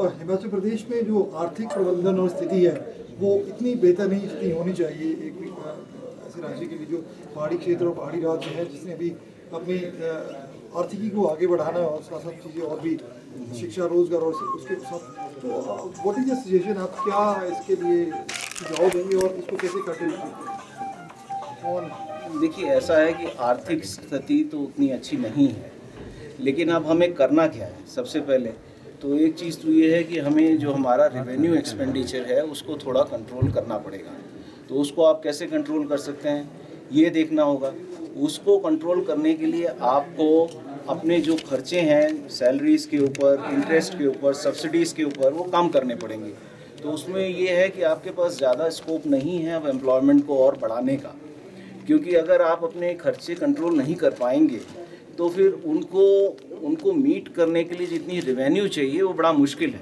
हिमाचल प्रदेश में जो आर्थिक प्रबंधन और स्थिति है वो इतनी बेहतर नहीं जितनी होनी चाहिए एक ऐसे राज्य के लिए जो पहाड़ी क्षेत्र और पहाड़ी राज्य है, जिसने अभी अपनी आर्थिकी को आगे बढ़ाना है और साथ साथ चीज़ें और भी शिक्षा, रोजगार और उसके साथ। तो व्हाट इज द सजेशन, आप क्या इसके लिए सुझाव देंगे और इसको कैसे काटेंगे? और देखिए, ऐसा है कि आर्थिक स्थिति तो उतनी अच्छी नहीं है, लेकिन अब हमें करना क्या है? सबसे पहले तो एक चीज़ तो ये है कि हमें जो हमारा रेवेन्यू एक्सपेंडिचर है उसको थोड़ा कंट्रोल करना पड़ेगा। तो उसको आप कैसे कंट्रोल कर सकते हैं, ये देखना होगा। उसको कंट्रोल करने के लिए आपको अपने जो खर्चे हैं सैलरीज़ के ऊपर, इंटरेस्ट के ऊपर, सब्सिडीज़ के ऊपर, वो कम करने पड़ेंगे। तो उसमें ये है कि आपके पास ज़्यादा स्कोप नहीं है अब एम्प्लॉयमेंट को और बढ़ाने का, क्योंकि अगर आप अपने खर्चे कंट्रोल नहीं कर पाएंगे तो फिर उनको मीट करने के लिए जितनी रेवेन्यू चाहिए वो बड़ा मुश्किल है।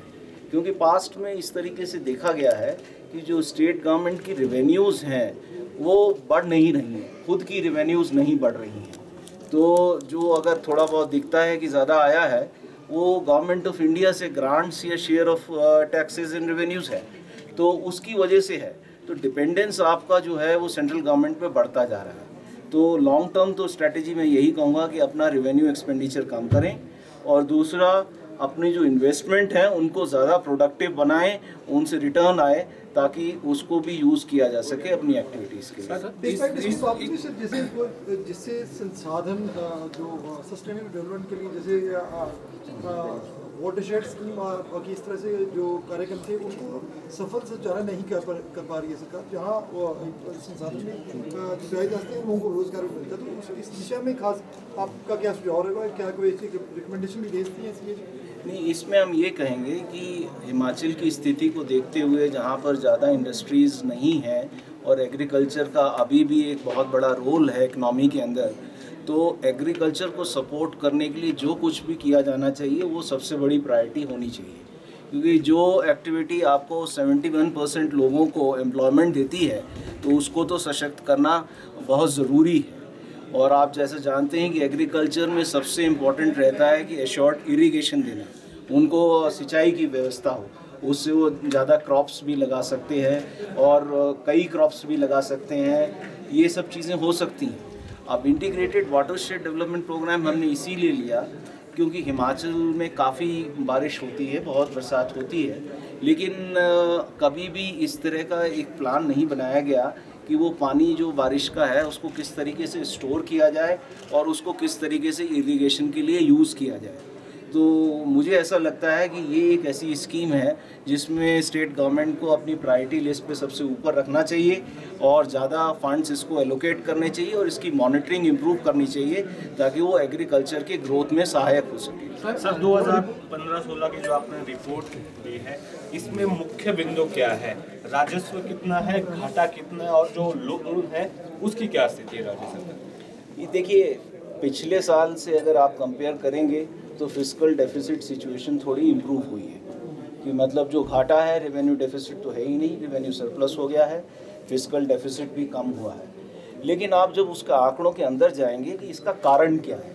क्योंकि पास्ट में इस तरीके से देखा गया है कि जो स्टेट गवर्नमेंट की रेवेन्यूज़ हैं वो बढ़ नहीं रही हैं, खुद की रेवेन्यूज़ नहीं बढ़ रही हैं। तो जो अगर थोड़ा बहुत दिखता है कि ज़्यादा आया है वो गवर्नमेंट ऑफ इंडिया से ग्रांट्स या share of taxes and revenues है, तो उसकी वजह से है। तो डिपेंडेंस आपका जो है वो सेंट्रल गवर्नमेंट पे बढ़ता जा रहा है। तो लॉन्ग टर्म तो स्ट्रैटेजी में यही कहूँगा कि अपना रेवेन्यू एक्सपेंडिचर कम करें, और दूसरा अपनी जो इन्वेस्टमेंट है उनको ज़्यादा प्रोडक्टिव बनाएं, उनसे रिटर्न आए, ताकि उसको भी यूज़ किया जा सके अपनी एक्टिविटीज़ के लिए। जिससे संसाधन जो सस्टेनेबल डेवलपमेंट के लिए जैसे वाटरशेड स्कीम बाकी इस तरह से जो कार्यक्रम थे उनको सफल संचालन नहीं कर पा रही है सरकार, जहाँ संसाधन में जुटाए जाते हैं लोगों को रोजगार भी मिलता है। तो इस दिशा में खास आपका क्या सुझाव रहेगा, क्या कोई ऐसी रिकमेंडेशन भी भेजती है इसलिए? नहीं, इसमें हम ये कहेंगे कि हिमाचल की स्थिति को देखते हुए जहाँ पर ज़्यादा इंडस्ट्रीज़ नहीं हैं और एग्रीकल्चर का अभी भी एक बहुत बड़ा रोल है इकनॉमी के अंदर, तो एग्रीकल्चर को सपोर्ट करने के लिए जो कुछ भी किया जाना चाहिए वो सबसे बड़ी प्रायोरिटी होनी चाहिए। क्योंकि जो एक्टिविटी आपको 71% लोगों को एम्प्लॉयमेंट देती है तो उसको तो सशक्त करना बहुत ज़रूरी है। और आप जैसे जानते हैं कि एग्रीकल्चर में सबसे इम्पॉर्टेंट रहता है कि एश्योर्ड इरिगेशन देना, उनको सिंचाई की व्यवस्था हो, उससे वो ज़्यादा क्रॉप्स भी लगा सकते हैं और कई क्रॉप्स भी लगा सकते हैं, ये सब चीज़ें हो सकती हैं। अब इंटीग्रेटेड वाटरशेड डेवलपमेंट प्रोग्राम हमने इसीलिए लिया क्योंकि हिमाचल में काफ़ी बारिश होती है, बहुत बरसात होती है, लेकिन कभी भी इस तरह का एक प्लान नहीं बनाया गया कि वो पानी जो बारिश का है उसको किस तरीके से स्टोर किया जाए और उसको किस तरीके से इरिगेशन के लिए यूज़ किया जाए। तो मुझे ऐसा लगता है कि ये एक ऐसी स्कीम है जिसमें स्टेट गवर्नमेंट को अपनी प्रायोरिटी लिस्ट पे सबसे ऊपर रखना चाहिए और ज़्यादा फंड्स इसको एलोकेट करने चाहिए और इसकी मॉनिटरिंग इम्प्रूव करनी चाहिए ताकि वो एग्रीकल्चर के ग्रोथ में सहायक हो सके। सर 2015-16 की जो आपने रिपोर्ट दी है इसमें मुख्य बिंदु क्या है, राजस्व कितना है, घाटा कितना है और जो लोन है उसकी क्या स्थिति है राज्य सरकार? ये देखिए, पिछले साल से अगर आप कंपेयर करेंगे तो फिस्कल डेफिसिट सिचुएशन थोड़ी इम्प्रूव हुई है कि मतलब जो घाटा है, रेवेन्यू डेफिसिट तो है ही नहीं, रेवेन्यू सरप्लस हो गया है, फिस्कल डेफिसिट भी कम हुआ है। लेकिन आप जब उसका आंकड़ों के अंदर जाएंगे कि इसका कारण क्या है,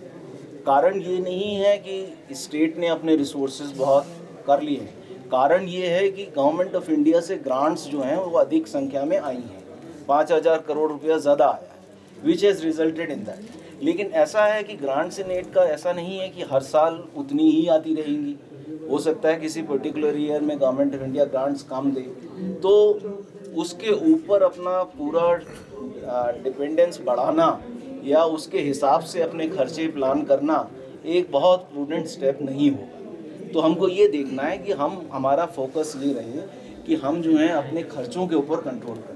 कारण ये नहीं है कि स्टेट ने अपने रिसोर्सेज बहुत कर लिए हैं, कारण ये है कि गवर्नमेंट ऑफ इंडिया से ग्रांट्स जो हैं वो अधिक संख्या में आई हैं, 5,000 करोड़ रुपया ज़्यादा आया है, which has resulted in that. लेकिन ऐसा है कि ग्रांट्स इन एड का ऐसा नहीं है कि हर साल उतनी ही आती रहेंगी, हो सकता है किसी पर्टिकुलर ईयर में गवर्नमेंट ऑफ इंडिया ग्रांट्स कम दे, तो उसके ऊपर अपना पूरा डिपेंडेंस बढ़ाना या उसके हिसाब से अपने खर्चे प्लान करना एक बहुत प्रूडेंट स्टेप नहीं होगा। तो हमको ये देखना है कि हम हमारा फोकस ये रहे कि हम जो हैं अपने खर्चों के ऊपर कंट्रोल करें।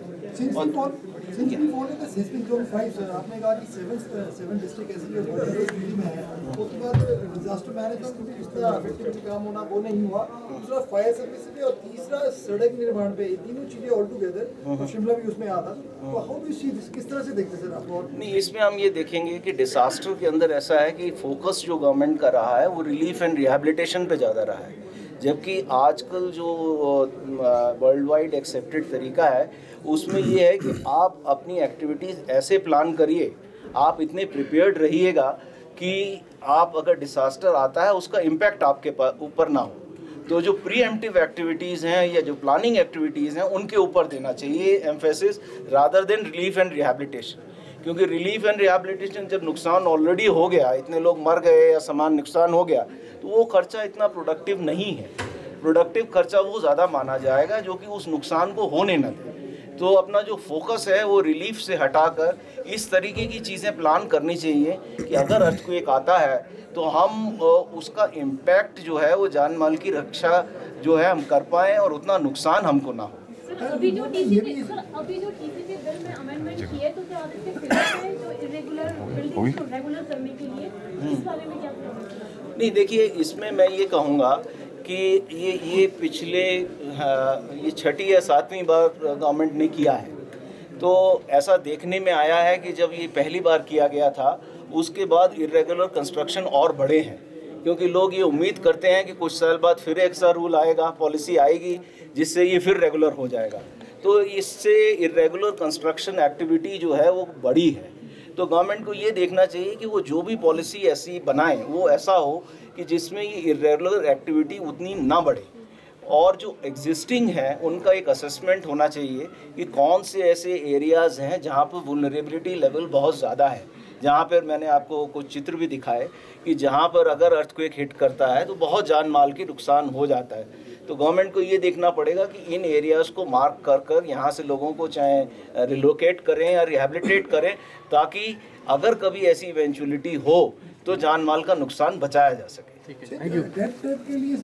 आपने कहा कि 7 डिस्ट्रिक्ट ऐसी में है, उसके बाद डिजास्टर मैनेजमेंट इतना इफेक्टिवली काम होना वो नहीं हुआ, दूसरा फायर सर्विस पे और तीसरा सड़क निर्माण पे, तीनों चीजें ऑल टुगेदर, और शिमला भी उसमें आता। तो how do you see this, किस तरह से देखते सर आप? नहीं, इसमें हम ये देखेंगे कि डिसास्टर के अंदर ऐसा है कि फोकस जो गवर्नमेंट का रहा है वो रिलीफ एंड रिहैबिलिटेशन पे ज़्यादा रहा है, जबकि आजकल जो वर्ल्ड वाइड एक्सेप्टेड तरीका है उसमें ये है कि आप अपनी एक्टिविटीज़ ऐसे प्लान करिए, आप इतने प्रिपेयर्ड रहिएगा कि आप अगर डिसास्टर आता है उसका इम्पैक्ट आपके ऊपर ना हो। तो जो प्रीएम्प्टिव एक्टिविटीज़ हैं या जो प्लानिंग एक्टिविटीज़ हैं उनके ऊपर देना चाहिए emphasis rather than relief and rehabilitation. क्योंकि रिलीफ एंड रिहैबिलिटेशन जब नुकसान ऑलरेडी हो गया, इतने लोग मर गए या सामान नुकसान हो गया, तो वो खर्चा इतना प्रोडक्टिव नहीं है। प्रोडक्टिव खर्चा वो ज़्यादा माना जाएगा जो कि उस नुकसान को होने न दे। तो अपना जो फोकस है वो रिलीफ से हटाकर इस तरीके की चीज़ें प्लान करनी चाहिए कि अगर अर्थक्वेक आता है तो हम उसका इम्पैक्ट जो है वो जान माल की रक्षा जो है हम कर पाएँ और उतना नुकसान हमको ना हो। अभी जो टीसीपी बिल में अमेंडमेंट की है तो क्या आदित्य फिलहाल है जो इरेगुलर बिल्डिंग्स को रेगुलर करने के लिए इस बारे में क्या प्लान? नहीं, देखिए इसमें मैं ये कहूँगा कि ये पिछले ये 6ठी या 7वीं बार गवर्नमेंट ने किया है। तो ऐसा देखने में आया है कि जब ये पहली बार किया गया था उसके बाद इरेगुलर कंस्ट्रक्शन और बढ़े हैं, क्योंकि लोग ये उम्मीद करते हैं कि कुछ साल बाद फिर एक सा रूल आएगा, पॉलिसी आएगी जिससे ये फिर रेगुलर हो जाएगा। तो इससे इरेगुलर कंस्ट्रक्शन एक्टिविटी जो है वो बड़ी है। तो गवर्नमेंट को ये देखना चाहिए कि वो जो भी पॉलिसी ऐसी बनाए वो ऐसा हो कि जिसमें ये इरेगुलर एक्टिविटी उतनी ना बढ़े, और जो एग्जिस्टिंग है उनका एक असेसमेंट होना चाहिए कि कौन से ऐसे एरियाज़ हैं जहाँ पर वुलनरेबिलिटी लेवल बहुत ज़्यादा है, जहाँ पर मैंने आपको कुछ चित्र भी दिखाए कि जहाँ पर अगर अर्थक्वेक हिट करता है तो बहुत जान माल की नुकसान हो जाता है। तो गवर्नमेंट को ये देखना पड़ेगा कि इन एरियाज़ को मार्क कर यहाँ से लोगों को चाहे रिलोकेट करें या रिहैबिलिटेट करें, ताकि अगर कभी ऐसी इवेंचुअलिटी हो तो जान माल का नुकसान बचाया जा सके। ठीक है, थैंक यू।